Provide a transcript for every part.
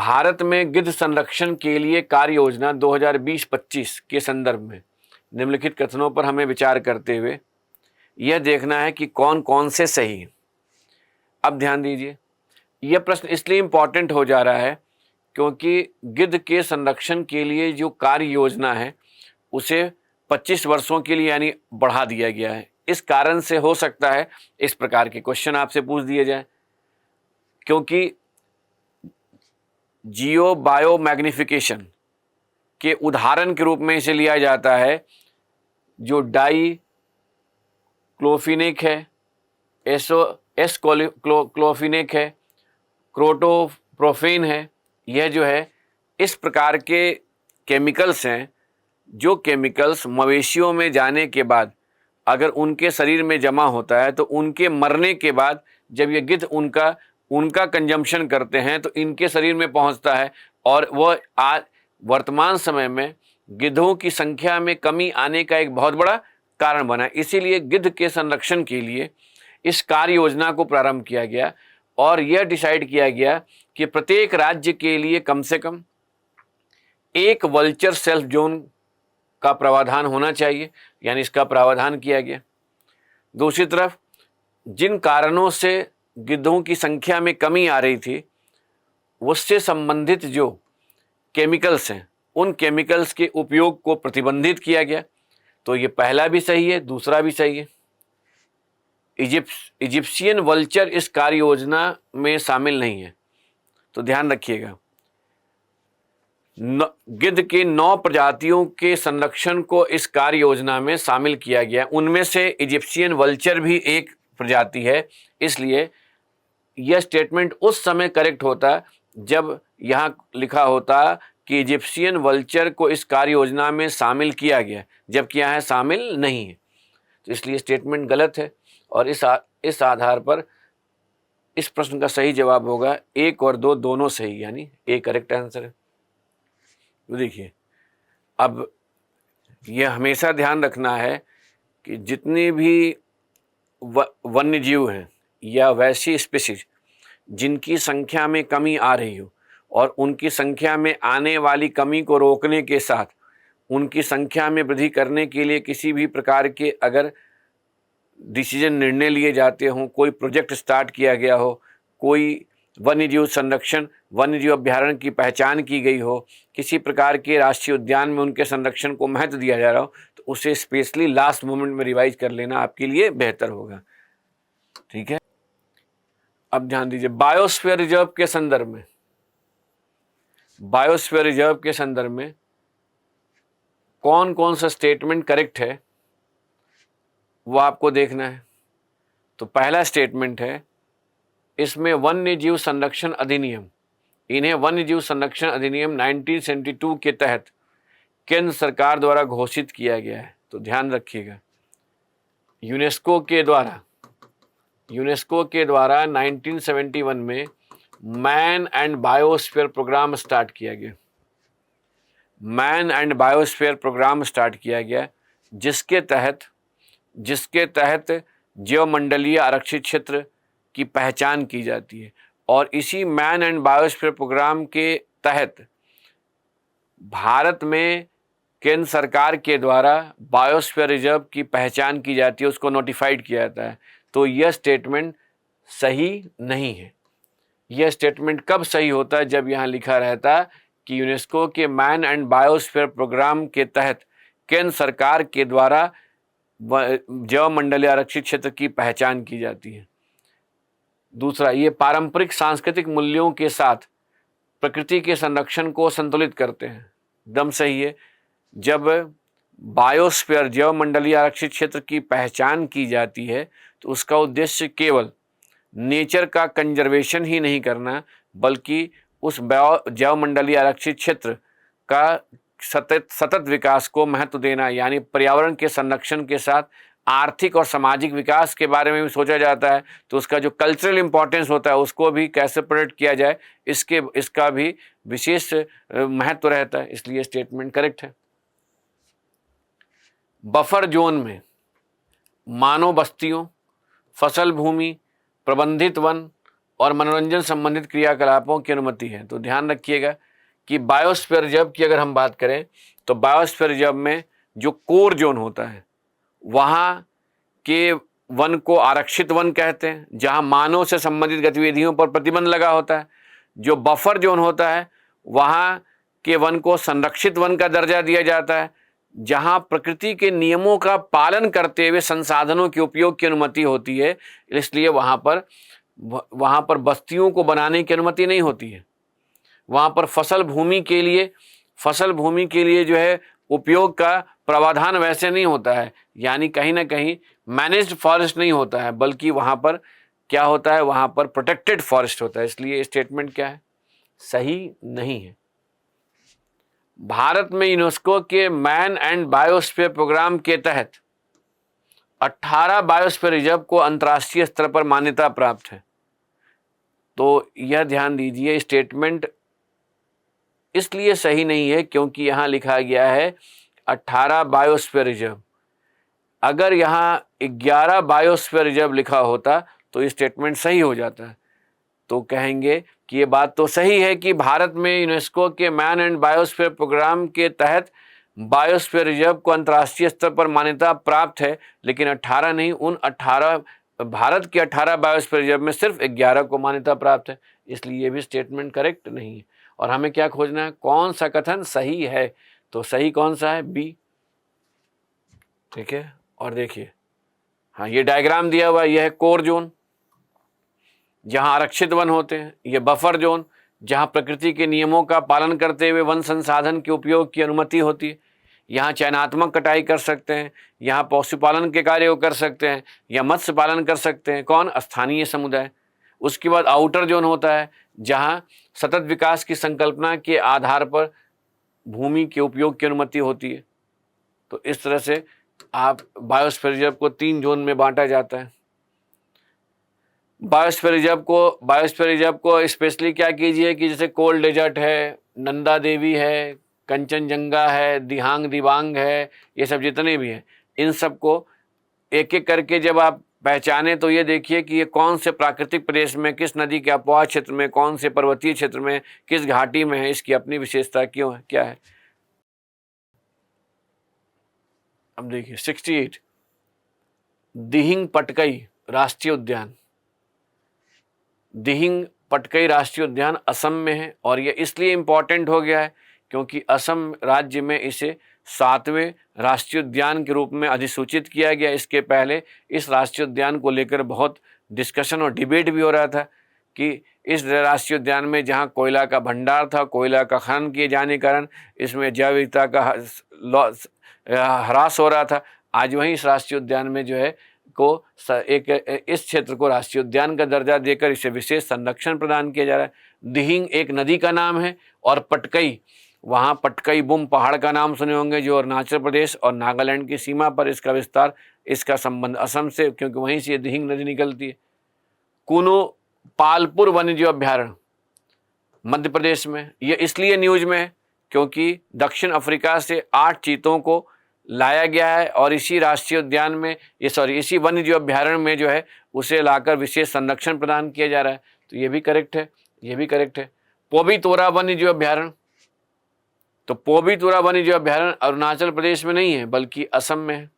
भारत में गिद्ध संरक्षण के लिए कार्य योजना 2020-25 के संदर्भ में निम्नलिखित कथनों पर हमें विचार करते हुए यह देखना है कि कौन कौन से सही हैं। अब ध्यान दीजिए, यह प्रश्न इसलिए इम्पॉर्टेंट हो जा रहा है क्योंकि गिद्ध के संरक्षण के लिए जो कार्य योजना है उसे 25 वर्षों के लिए यानी बढ़ा दिया गया है। इस कारण से हो सकता है इस प्रकार के क्वेश्चन आपसे पूछ दिए जाए, क्योंकि जियो बायो मैग्निफिकेशन के उदाहरण के रूप में इसे लिया जाता है। जो डाई क्लोफिनिक है, एस क्लोफिनिक है, क्रोटोप्रोफेन है, यह जो है इस प्रकार के केमिकल्स हैं जो केमिकल्स मवेशियों में जाने के बाद अगर उनके शरीर में जमा होता है तो उनके मरने के बाद जब ये गिद्ध उनका कंजम्पशन करते हैं तो इनके शरीर में पहुंचता है और वह आज वर्तमान समय में गिद्धों की संख्या में कमी आने का एक बहुत बड़ा कारण बना। इसीलिए गिद्ध के संरक्षण के लिए इस कार्य योजना को प्रारंभ किया गया और यह डिसाइड किया गया कि प्रत्येक राज्य के लिए कम से कम एक वल्चर सेल्फ जोन का प्रावधान होना चाहिए, यानी इसका प्रावधान किया गया। दूसरी तरफ जिन कारणों से गिद्धों की संख्या में कमी आ रही थी उससे संबंधित जो केमिकल्स हैं उन केमिकल्स के उपयोग को प्रतिबंधित किया गया। तो ये पहला भी सही है, दूसरा भी सही है। इजिप्शियन वल्चर इस कार्य योजना में शामिल नहीं है, तो ध्यान रखिएगा। गिद्ध के 9 प्रजातियों के संरक्षण को इस कार्य योजना में शामिल किया गया। उनमें से इजिप्शियन वल्चर भी एक प्रजाति है। इसलिए यह स्टेटमेंट उस समय करेक्ट होता जब यहाँ लिखा होता कि इजिप्शियन वल्चर को इस कार्य योजना में शामिल किया गया, जबकि यहाँ शामिल नहीं है। तो इसलिए स्टेटमेंट गलत है और इस आधार पर इस प्रश्न का सही जवाब होगा 1 और 2 दोनों सही, यानी ए करेक्ट आंसर है। तो देखिए, अब यह हमेशा ध्यान रखना है कि जितने भी वन्य जीव हैं या वैसी स्पीशीज जिनकी संख्या में कमी आ रही हो और उनकी संख्या में आने वाली कमी को रोकने के साथ उनकी संख्या में वृद्धि करने के लिए किसी भी प्रकार के अगर डिसीजन निर्णय लिए जाते हों, कोई प्रोजेक्ट स्टार्ट किया गया हो, कोई वन्यजीव संरक्षण वन्यजीव अभ्यारण्य की पहचान की गई हो, किसी प्रकार के राष्ट्रीय उद्यान में उनके संरक्षण को महत्व दिया जा रहा हो, तो उसे स्पेशली लास्ट मोमेंट में रिवाइज कर लेना आपके लिए बेहतर होगा। ठीक है, अब ध्यान दीजिए, बायोस्फीयर रिजर्व के संदर्भ में, बायोस्फीयर रिजर्व के संदर्भ में कौन कौन सा स्टेटमेंट करेक्ट है वो आपको देखना है। तो पहला स्टेटमेंट है, इसमें वन्य जीव संरक्षण अधिनियम, इन्हें वन्य जीव संरक्षण अधिनियम 1972 के तहत केंद्र सरकार द्वारा घोषित किया गया है। तो ध्यान रखिएगा, यूनेस्को के द्वारा 1971 में man and biosphere programme start किया गया। Man and biosphere programme start किया गया जिसके तहत जीवमंडलीय आरक्षित क्षेत्र की पहचान की जाती है। और इसी मैन एंड बायोस्फीयर प्रोग्राम के तहत भारत में केंद्र सरकार के द्वारा बायोस्फीयर रिजर्व की पहचान की जाती है, उसको नोटिफाइड किया जाता है। तो यह स्टेटमेंट सही नहीं है। यह स्टेटमेंट कब सही होता है? जब यहाँ लिखा रहता कि यूनेस्को के मैन एंड बायोस्फीयर प्रोग्राम के तहत केंद्र सरकार के द्वारा जैवमंडलीय आरक्षित क्षेत्र की पहचान की जाती है। दूसरा, ये पारंपरिक सांस्कृतिक मूल्यों के साथ प्रकृति के संरक्षण को संतुलित करते हैं। एकदम सही है। जब बायोस्फीयर जैवमंडलीय आरक्षित क्षेत्र की पहचान की जाती है तो उसका उद्देश्य केवल नेचर का कंजर्वेशन ही नहीं करना, बल्कि उस जैवमंडलीय आरक्षित क्षेत्र का सतत विकास को महत्व देना, यानी पर्यावरण के संरक्षण के साथ आर्थिक और सामाजिक विकास के बारे में भी सोचा जाता है। तो उसका जो कल्चरल इंपॉर्टेंस होता है उसको भी कैसे प्रोटेक्ट किया जाए, इसका भी विशेष महत्व रहता है। इसलिए स्टेटमेंट करेक्ट है। बफर जोन में मानव बस्तियों, फसल भूमि, प्रबंधित वन और मनोरंजन संबंधित क्रियाकलापों की अनुमति है। तो ध्यान रखिएगा कि बायोस्फीयर रिजर्व की अगर हम बात करें तो बायोस्फीयर रिजर्व में जो कोर जोन होता है वहाँ के वन को आरक्षित वन कहते हैं, जहाँ मानव से संबंधित गतिविधियों पर प्रतिबंध लगा होता है। जो बफर जोन होता है वहाँ के वन को संरक्षित वन का दर्जा दिया जाता है, जहाँ प्रकृति के नियमों का पालन करते हुए संसाधनों के उपयोग की अनुमति होती है। इसलिए वहाँ पर बस्तियों को बनाने की अनुमति नहीं होती है। वहाँ पर फसल भूमि के लिए जो है उपयोग का प्रावधान वैसे नहीं होता है, यानी कहीं ना कहीं मैनेज्ड फॉरेस्ट नहीं होता है, बल्कि वहाँ पर क्या होता है, वहाँ पर प्रोटेक्टेड फॉरेस्ट होता है। इसलिए स्टेटमेंट क्या है, सही नहीं है। भारत में यूनेस्को के मैन एंड बायोस्फीयर प्रोग्राम के तहत 18 बायोस्फीयर रिजर्व को अंतर्राष्ट्रीय स्तर पर मान्यता प्राप्त है। तो यह ध्यान दीजिए, स्टेटमेंट इसलिए सही नहीं है क्योंकि यहाँ लिखा गया है 18 बायोस्फीयर रिजर्व। अगर यहाँ 11 बायोस्फीयर रिजर्व लिखा होता तो ये स्टेटमेंट सही हो जाता। तो कहेंगे कि ये बात तो सही है कि भारत में यूनेस्को के मैन एंड बायोस्फीयर प्रोग्राम के तहत बायोस्फीयर रिजर्व को अंतर्राष्ट्रीय स्तर पर मान्यता प्राप्त है, लेकिन 18 नहीं, उन 18 भारत के 18 बायोस्फीयर रिजर्व में सिर्फ 11 को मान्यता प्राप्त है। इसलिए ये भी स्टेटमेंट करेक्ट नहीं है। और हमें क्या खोजना है, कौन सा कथन सही है। तो सही कौन सा है, बी। ठीक है, और देखिए, हाँ ये डायग्राम दिया हुआ है, यह है कोर जोन जहाँ आरक्षित वन होते हैं, ये बफर जोन जहाँ प्रकृति के नियमों का पालन करते हुए वन संसाधन के उपयोग की अनुमति होती है। यहाँ चयनात्मक कटाई कर सकते हैं, यहाँ पशुपालन के कार्य को कर सकते हैं, या मत्स्य पालन कर सकते हैं, कौन, स्थानीय समुदाय। उसके बाद आउटर जोन होता है जहाँ सतत विकास की संकल्पना के आधार पर भूमि के उपयोग की अनुमति होती है। तो इस तरह से आप बायोस्फीयर रिजर्व को 3 जोन में बांटा जाता है। बायोस्फीयर रिजर्व को स्पेशली क्या कीजिए कि जैसे कोल डेजर्ट है, नंदा देवी है, कंचनजंगा है, दिहांग दिबांग है, ये सब जितने भी हैं, इन सब को एक एक करके जब आप पहचाने तो ये देखिए कि ये कौन से प्राकृतिक प्रदेश में, किस नदी के अपवाह क्षेत्र में, कौन से पर्वतीय क्षेत्र में, किस घाटी में है, इसकी अपनी विशेषता क्यों है, क्या है। अब देखिए 68 दिहिंग पटकई राष्ट्रीय उद्यान। दिहिंग पटकई राष्ट्रीय उद्यान असम में है, और यह इसलिए इम्पॉर्टेंट हो गया है क्योंकि असम राज्य में इसे 7वें राष्ट्रीय उद्यान के रूप में अधिसूचित किया गया। इसके पहले इस राष्ट्रीय उद्यान को लेकर बहुत डिस्कशन और डिबेट भी हो रहा था कि इस राष्ट्रीय उद्यान में जहां कोयला का भंडार था, कोयला का खनन किए जाने के कारण इसमें जैव विविधता का ह्रास हो रहा था। आज वहीं इस राष्ट्रीय उद्यान में जो है इस क्षेत्र को राष्ट्रीय उद्यान का दर्जा देकर इसे विशेष संरक्षण प्रदान किया जा रहा है। दिहिंग एक नदी का नाम है, और पटकई, वहाँ पटकई बुम पहाड़ का नाम सुने होंगे जो अरुणाचल प्रदेश और नागालैंड की सीमा पर इसका विस्तार, इसका संबंध असम से, क्योंकि वहीं से दिहिंग नदी निकलती है। कुनो पालपुर वन्यजीव अभ्यारण्य मध्य प्रदेश में, यह इसलिए न्यूज में है क्योंकि दक्षिण अफ्रीका से 8 चीतों को लाया गया है और इसी राष्ट्रीय उद्यान में इसी वन्यजीव अभ्यारण्य में जो है उसे लाकर विशेष संरक्षण प्रदान किया जा रहा है। तो ये भी करेक्ट है, ये भी करेक्ट है। पोबी तोरा वन्यजीव अभ्यारण्य, तो पोबी तोरा वन्यजीव अभ्यारण्य अरुणाचल प्रदेश में नहीं है बल्कि असम में है,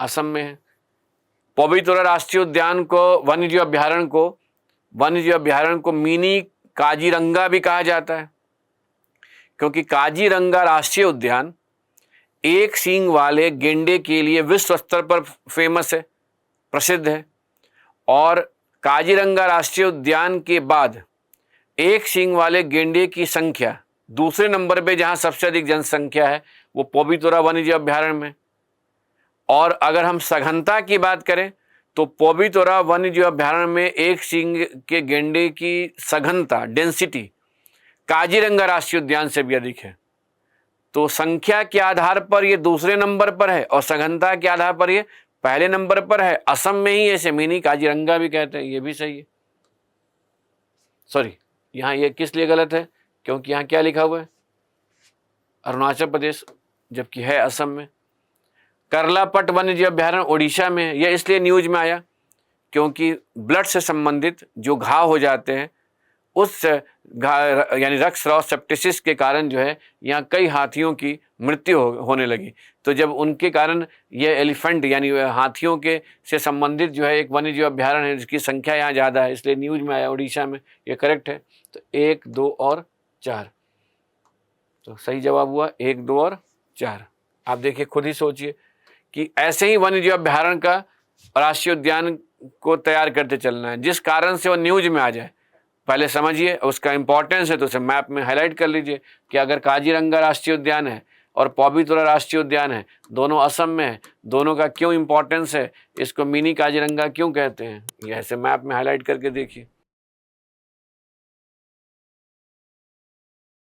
असम में है। पोबी तोरा राष्ट्रीय उद्यान को वन्यजीव अभ्यारण्य को मिनी काजीरंगा भी कहा जाता है, क्योंकि काजीरंगा राष्ट्रीय उद्यान एक सींग वाले गेंडे के लिए विश्व स्तर पर फेमस है, प्रसिद्ध है। और काजीरंगा राष्ट्रीय उद्यान के बाद एक सींग वाले गेंडे की संख्या दूसरे नंबर पे जहां सबसे अधिक जनसंख्या है वो पोबी तोरा वन्यजीव अभ्यारण्य में। और अगर हम सघनता की बात करें तो पोबी तोरा वन्यजीव अभ्यारण्य में एक सींग के गेंडे की सघनता, डेंसिटी, काजीरंगा राष्ट्रीय उद्यान से भी अधिक है। तो संख्या के आधार पर ये दूसरे नंबर पर है और सघनता के आधार पर ये पहले नंबर पर है। असम में ही ऐसे मिनी काजीरंगा भी कहते हैं, ये भी सही है। सॉरी, यहाँ ये किस लिए गलत है, क्योंकि यहाँ क्या लिखा हुआ है, अरुणाचल प्रदेश, जबकि है असम में। करलापट वन्यजीव अभ्यारण्य ओडिशा में है। यह इसलिए न्यूज में आया क्योंकि ब्लड से संबंधित जो घाव हो जाते हैं उस यानी रक्तस्राव सेप्टिसिस के कारण जो है यहाँ कई हाथियों की मृत्यु होने लगी। तो जब उनके कारण ये एलिफेंट यानी हाथियों के से संबंधित जो है एक वन्यजीव अभ्यारण्य है जिसकी संख्या यहाँ ज़्यादा है, इसलिए न्यूज़ में आया उड़ीसा में, ये करेक्ट है। तो 1, 2 और 4, तो सही जवाब हुआ 1, 2 और 4। आप देखिए, खुद ही सोचिए कि ऐसे ही वन्यजीव अभ्यारण्य का राष्ट्रीय उद्यान को तैयार करते चलना है जिस कारण से वो न्यूज़ में आ जाए। पहले समझिए उसका इंपॉर्टेंस है, तो उसे मैप में हाईलाइट कर लीजिए कि अगर काजीरंगा राष्ट्रीय उद्यान है और पवितरा राष्ट्रीय उद्यान है, दोनों असम में है, दोनों का क्यों इंपॉर्टेंस है, इसको मिनी काजीरंगा क्यों कहते हैं, ये ऐसे मैप में हाईलाइट करके देखिए।